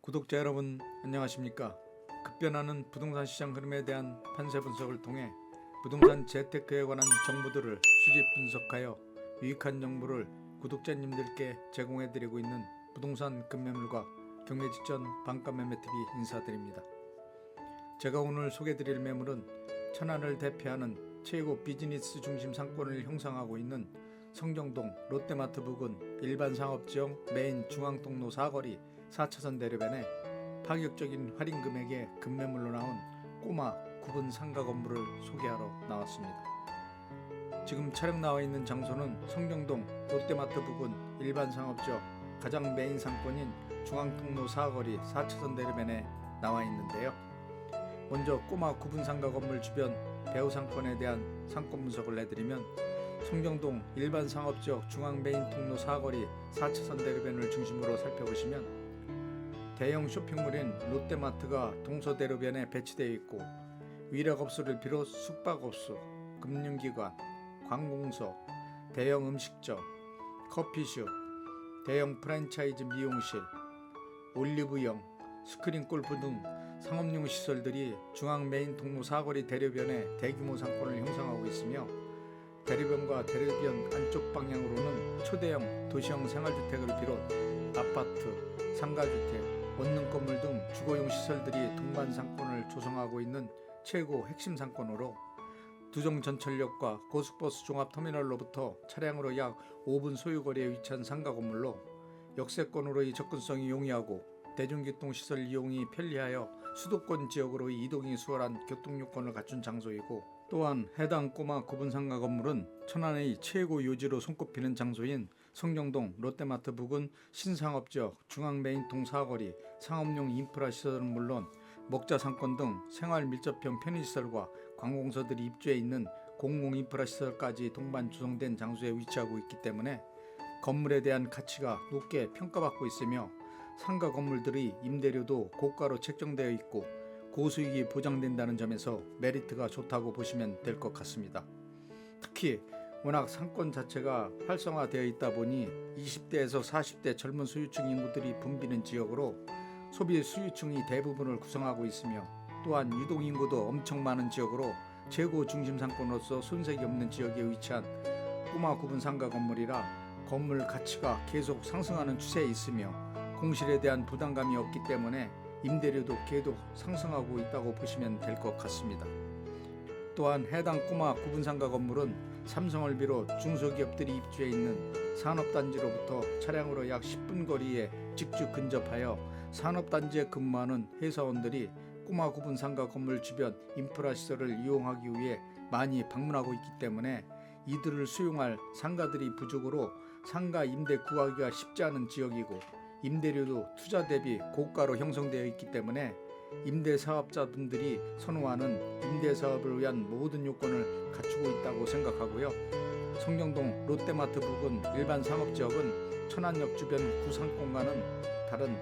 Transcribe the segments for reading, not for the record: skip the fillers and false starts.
구독자 여러분 안녕하십니까? 급변하는 부동산 시장 흐름에 대한 판세 분석을 통해 부동산 재테크에 관한 정보들을 수집 분석하여 유익한 정보를 구독자님들께 제공해드리고 있는 부동산 급매물과 경매 직전 반가 매매TV 인사드립니다. 제가 오늘 소개드릴 매물은 천안을 대표하는 최고 비즈니스 중심 상권을 형성하고 있는 성정동 롯데마트 부근 일반 상업지역 메인 중앙통로 사거리 4차선 대로변에 파격적인 할인 금액의 급매물로 나온 꼬마 구분 상가 건물을 소개하러 나왔습니다. 지금 촬영 나와 있는 장소는 성정동 롯데마트 부근 일반 상업지역 가장 메인 상권인 중앙통로 사거리 4차선 대로변에 나와 있는데요. 먼저 꼬마 구분 상가 건물 주변 배후 상권에 대한 상권 분석을 해드리면 성정동 일반 상업지역 중앙 메인 통로 사거리 4차선 대로변을 중심으로 살펴보시면 대형 쇼핑몰인 롯데마트가 동서대로변에 배치되어 있고 위락업소를 비롯 숙박업소, 금융기관, 관공서, 대형 음식점, 커피숍, 대형 프랜차이즈 미용실, 올리브영, 스크린 골프 등 상업용 시설들이 중앙 메인 통로 사거리 대로변에 대규모 상권을 형성하고 있으며 대로변과 대로변 안쪽 방향으로는 초대형 도시형 생활주택을 비롯 아파트, 상가주택, 원룸 건물 등 주거용 시설들이 동반 상권을 조성하고 있는 최고 핵심 상권으로 두정 전철역과 고속버스 종합터미널로부터 차량으로 약 5분 소요거리에 위치한 상가 건물로 역세권으로의 접근성이 용이하고 대중교통시설 이용이 편리하여 수도권 지역으로의 이동이 수월한 교통요건을 갖춘 장소이고 또한 해당 꼬마 구분 상가 건물은 천안의 최고 요지로 손꼽히는 장소인 성정동 롯데마트 부근 신상업지역 중앙 메인통 사거리 상업용 인프라 시설은 물론 먹자 상권 등 생활 밀접형 편의시설과 관공서들이 입주해 있는 공공 인프라 시설까지 동반 조성된 장소에 위치하고 있기 때문에 건물에 대한 가치가 높게 평가받고 있으며 상가 건물들의 임대료도 고가로 책정되어 있고 고수익이 보장된다는 점에서 메리트가 좋다고 보시면 될 것 같습니다. 특히 워낙 상권 자체가 활성화되어 있다 보니 20대에서 40대 젊은 소유층 인구들이 붐비는 지역으로 소비 수요층이 대부분을 구성하고 있으며 또한 유동 인구도 엄청 많은 지역으로 최고 중심 상권으로서 손색이 없는 지역에 위치한 꼬마 구분 상가 건물이라 건물 가치가 계속 상승하는 추세에 있으며 공실에 대한 부담감이 없기 때문에 임대료도 계속 상승하고 있다고 보시면 될 것 같습니다. 또한 해당 꼬마 구분 상가 건물은 삼성을 비롯 중소기업들이 입주해 있는 산업단지로부터 차량으로 약 10분 거리에 직주 근접하여 산업단지에 근무하는 회사원들이 꼬마 구분 상가 건물 주변 인프라 시설을 이용하기 위해 많이 방문하고 있기 때문에 이들을 수용할 상가들이 부족으로 상가 임대 구하기가 쉽지 않은 지역이고 임대료도 투자 대비 고가로 형성되어 있기 때문에 임대사업자분들이 선호하는 임대사업을 위한 모든 요건을 갖추고 있다고 생각하고요. 성정동 롯데마트 부근 일반 상업지역은 천안역 주변 구상권과는 다른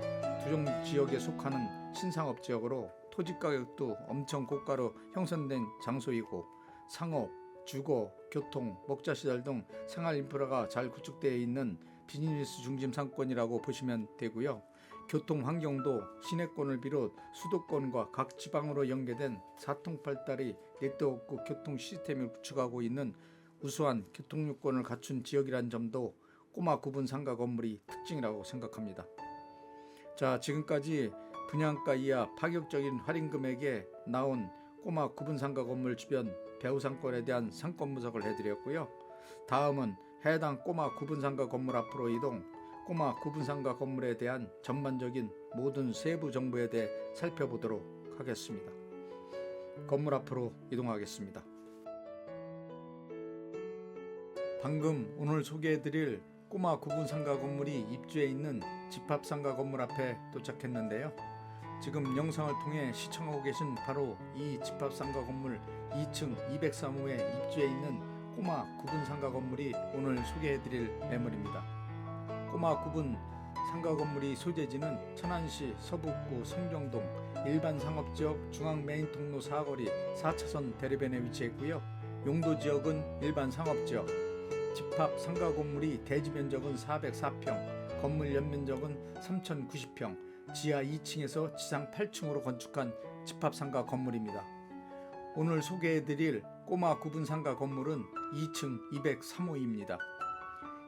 두정 지역에 속하는 신상업지역으로 토지가격도 엄청 고가로 형성된 장소이고 상업, 주거, 교통, 먹자시설 등 생활인프라가 잘 구축되어 있는 비즈니스 중심 상권이라고 보시면 되고요. 교통 환경도 시내권을 비롯 수도권과 각 지방으로 연계된 사통팔달의 네트워크 교통 시스템을 구축하고 있는 우수한 교통요건을 갖춘 지역이란 점도 꼬마 구분 상가 건물이 특징이라고 생각합니다. 자, 지금까지 분양가 이하 파격적인 할인 금액에 나온 꼬마 구분 상가 건물 주변 배후 상권에 대한 상권 분석을 해드렸고요. 다음은 해당 꼬마 구분 상가 건물 앞으로 이동, 꼬마 구분 상가 건물에 대한 전반적인 모든 세부 정보에 대해 살펴보도록 하겠습니다. 건물 앞으로 이동하겠습니다. 방금 오늘 소개해드릴 꼬마 구분 상가 건물이 입주해 있는 집합 상가 건물 앞에 도착했는데요. 지금 영상을 통해 시청하고 계신 바로 이 집합 상가 건물 2층 203호에 입주해 있는 꼬마 구분 상가 건물이 오늘 소개해드릴 매물입니다. 꼬마 구분 상가 건물이 소재지는 천안시 서북구 성정동 일반 상업지역 중앙 메인 통로 사거리 4차선 대로변에 위치했고요. 용도지역은 일반 상업지역, 집합 상가 건물이 대지 면적은 404평, 건물 연면적은 3090평, 지하 2층에서 지상 8층으로 건축한 집합상가 건물입니다. 오늘 소개해드릴 꼬마 구분상가 건물은 2층 203호입니다.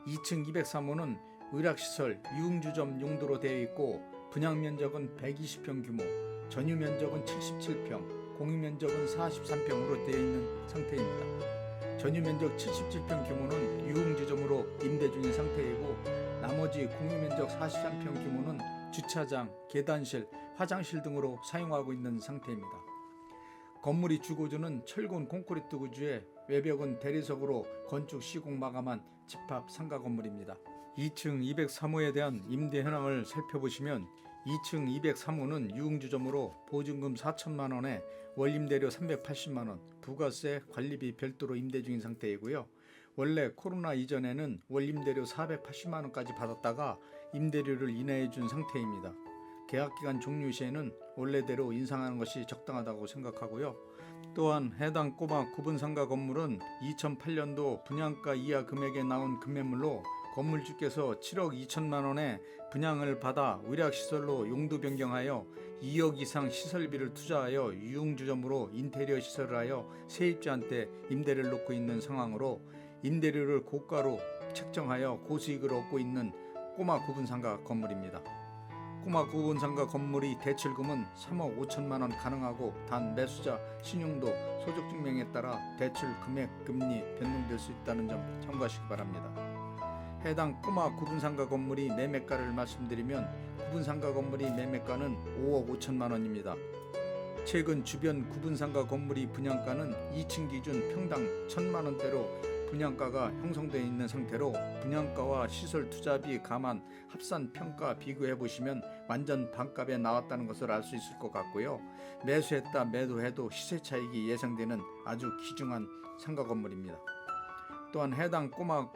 2층 203호는 의락시설, 유흥주점 용도로 되어 있고 분양면적은 120평 규모, 전유면적은 77평, 공유면적은 43평으로 되어 있는 상태입니다. 전유면적 77평 규모는 유흥주점으로 임대 중인 상태이고 나머지 공유면적 43평 규모는 주차장, 계단실, 화장실 등으로 사용하고 있는 상태입니다. 건물이 주거주는 철근 콘크리트 구조에 외벽은 대리석으로 건축 시공 마감한 집합 상가 건물입니다. 2층 203호에 대한 임대 현황을 살펴보시면 2층 203호는 유흥주점으로 보증금 4천만 원에 월임대료 380만 원, 부가세, 관리비 별도로 임대 중인 상태이고요. 원래 코로나 이전에는 월임대료 480만 원까지 받았다가 임대료를 인하해 준 상태입니다. 계약기간 종료 시에는 원래대로 인상하는 것이 적당하다고 생각하고요. 또한 해당 꼬마 구분상가 건물은 2008년도 분양가 이하 금액에 나온 금매물로 건물주께서 7억 2천만 원에 분양을 받아 의락시설로 용도 변경하여 2억 이상 시설비를 투자하여 유흥주점으로 인테리어 시설을 하여 세입자한테 임대를 놓고 있는 상황으로 임대료를 고가로 책정하여 고수익을 얻고 있는 꼬마 구분상가 건물입니다. 꼬마 구분상가 건물이 대출금은 3억 5천만 원 가능하고 단 매수자 신용도 소득증명에 따라 대출 금액 금리 변동될 수 있다는 점 참고하시기 바랍니다. 해당 꼬마 구분상가 건물이 매매가를 말씀드리면 구분상가 건물이 매매가는 5억 5천만 원입니다. 최근 주변 구분상가 건물이 분양가는 2층 기준 평당 1,000만 원대로 분양가가 형성되어 있는 상태로 분양가와 시설 투자비 감안 합산 평가 비교해 보시면 완전 반값에 나왔다는 것을 알 수 있을 것 같고요. 매수했다 매도해도 시세 차익이 예상되는 아주 귀중한 상가 건물입니다. 또한 해당 꼬마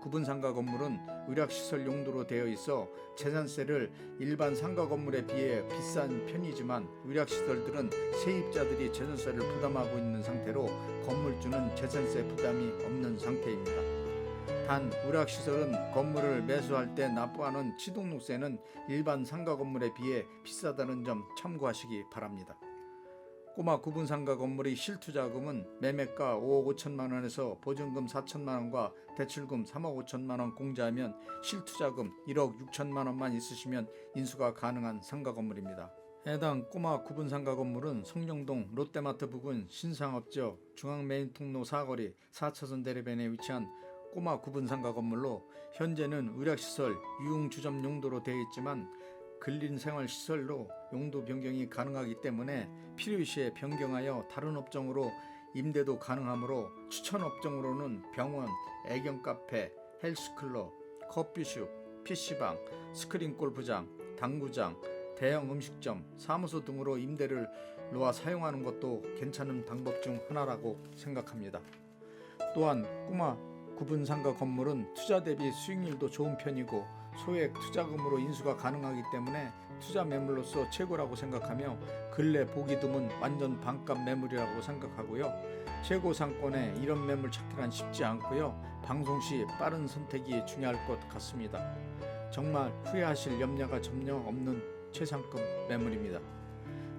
구분상가 건물은 의락시설 용도로 되어 있어 재산세를 일반 상가 건물에 비해 비싼 편이지만 의락시설들은 세입자들이 재산세를 부담하고 있는 상태로 건물주는 재산세 부담이 없는 상태입니다. 단 의락시설은 건물을 매수할 때 납부하는 취등록세는 일반 상가 건물에 비해 비싸다는 점 참고하시기 바랍니다. 꼬마 구분상가 건물의 실투자금은 매매가 5억 5천만 원에서 보증금 4천만 원과 대출금 3억 5천만 원 공제하면 실투자금 1억 6천만 원만 있으시면 인수가 가능한 상가 건물입니다. 해당 꼬마 구분상가 건물은 성령동 롯데마트 부근 신상업지역 중앙메인통로 사거리 4차선 대로변에 위치한 꼬마 구분상가 건물로 현재는 의락시설, 유흥주점 용도로 되어 있지만 근린생활시설로 용도 변경이 가능하기 때문에 필요시에 변경하여 다른 업종으로 임대도 가능하므로 추천 업종으로는 병원, 애견카페, 헬스클럽, 커피숍, PC방, 스크린골프장, 당구장, 대형 음식점, 사무소 등으로 임대를 놓아 사용하는 것도 괜찮은 방법 중 하나라고 생각합니다. 또한 꼬마 구분상가 건물은 투자 대비 수익률도 좋은 편이고 소액 투자금으로 인수가 가능하기 때문에 투자 매물로서 최고라고 생각하며 근래 보기 드문 완전 반값 매물이라고 생각하고요. 최고 상권에 이런 매물 찾기란 쉽지 않고요. 방송 시 빠른 선택이 중요할 것 같습니다. 정말 후회하실 염려가 전혀 없는 최상급 매물입니다.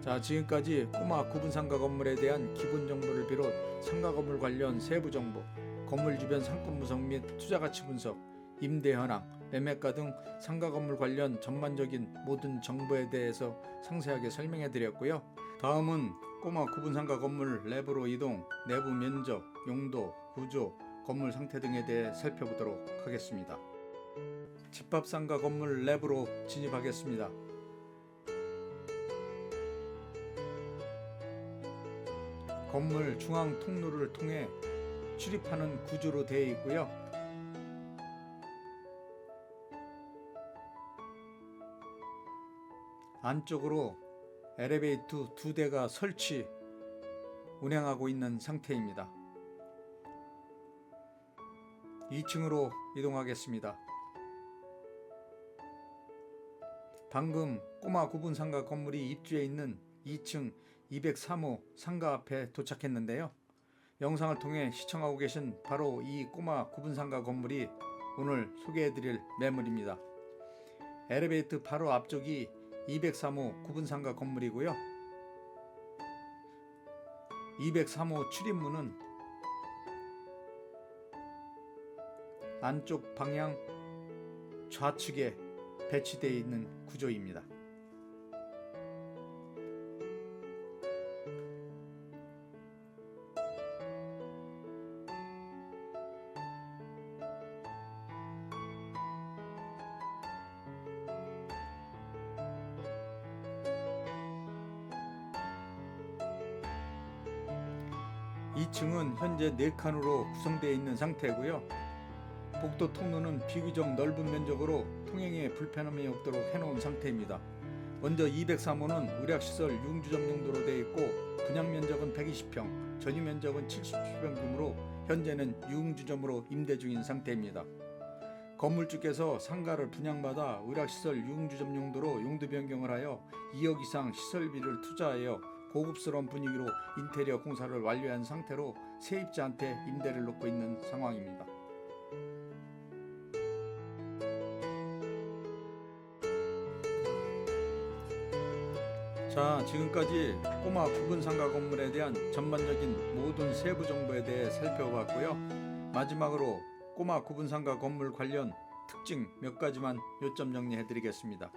자, 지금까지 꼬마 구분상가 건물에 대한 기본 정보를 비롯 상가 건물 관련 세부 정보, 건물 주변 상권 분석 및 투자가치 분석, 임대 현황, 매매가 등 상가 건물 관련 전반적인 모든 정보에 대해서 상세하게 설명해 드렸고요. 다음은 꼬마 구분상가 건물 내부로 이동, 내부 면적, 용도, 구조, 건물 상태 등에 대해 살펴보도록 하겠습니다. 집합상가 건물 내부로 진입하겠습니다. 건물 중앙 통로를 통해 출입하는 구조로 되어 있고요. 안쪽으로 엘리베이터 2대가 설치 운행하고 있는 상태입니다. 2층으로 이동하겠습니다. 방금 꼬마 구분상가 건물이 입주해 있는 2층 203호 상가 앞에 도착했는데요. 영상을 통해 시청하고 계신 바로 이 꼬마 구분상가 건물이 오늘 소개해드릴 매물입니다. 엘리베이터 바로 앞쪽이 203호 구분상가 건물이고요. 203호 출입문은 안쪽 방향 좌측에 배치되어 있는 구조입니다. 이 2층은 현재 4칸으로 구성되어 있는 상태고요. 복도 통로는 비교적 넓은 면적으로 통행에 불편함이 없도록 해놓은 상태입니다. 먼저 203호는 의학시설 유흥주점 용도로 되어 있고 분양 면적은 120평, 전유 면적은 77평이므로 현재는 유흥주점으로 임대 중인 상태입니다. 건물주께서 상가를 분양받아 의학시설 유흥주점 용도로 용도 변경을 하여 2억 이상 시설비를 투자하여 고급스러운 분위기로 인테리어 공사를 완료한 상태로 세입자한테 임대를 놓고 있는 상황입니다. 자, 지금까지 꼬마 구분상가 건물에 대한 전반적인 모든 세부 정보에 대해 살펴봤고요. 마지막으로 꼬마 구분상가 건물 관련 특징 몇 가지만 요점 정리해 드리겠습니다.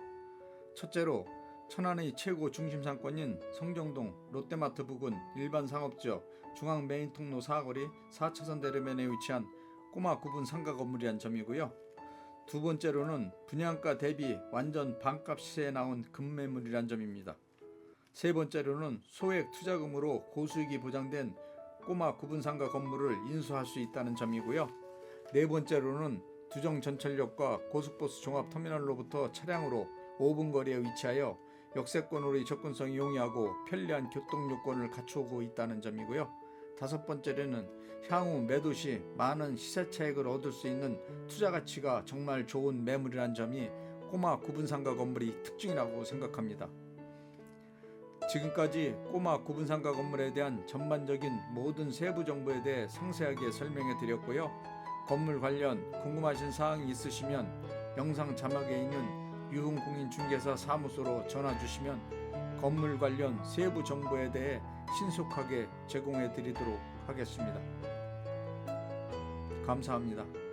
첫째로 천안의 최고 중심 상권인 성정동 롯데마트 부근 일반 상업지역 중앙 메인 통로 사거리 4차선 대로면에 위치한 꼬마 구분 상가 건물이란 점이고요. 두 번째로는 분양가 대비 완전 반값 시세에 나온 급매물이란 점입니다. 세 번째로는 소액 투자금으로 고수익이 보장된 꼬마 구분 상가 건물을 인수할 수 있다는 점이고요. 네 번째로는 두정 전철역과 고속버스 종합터미널로부터 차량으로 5분 거리에 위치하여 역세권으로의 접근성이 용이하고 편리한 교통 요건을 갖추고 있다는 점이고요. 다섯 번째로는 향후 매도 시 많은 시세 차익을 얻을 수 있는 투자 가치가 정말 좋은 매물이라는 점이 꼬마 구분상가 건물의 특징이라고 생각합니다. 지금까지 꼬마 구분상가 건물에 대한 전반적인 모든 세부 정보에 대해 상세하게 설명해 드렸고요. 건물 관련 궁금하신 사항이 있으시면 영상 자막에 있는 유흥공인중개사 사무소로 전화 주시면 건물 관련 세부 정보에 대해 신속하게 제공해 드리도록 하겠습니다. 감사합니다.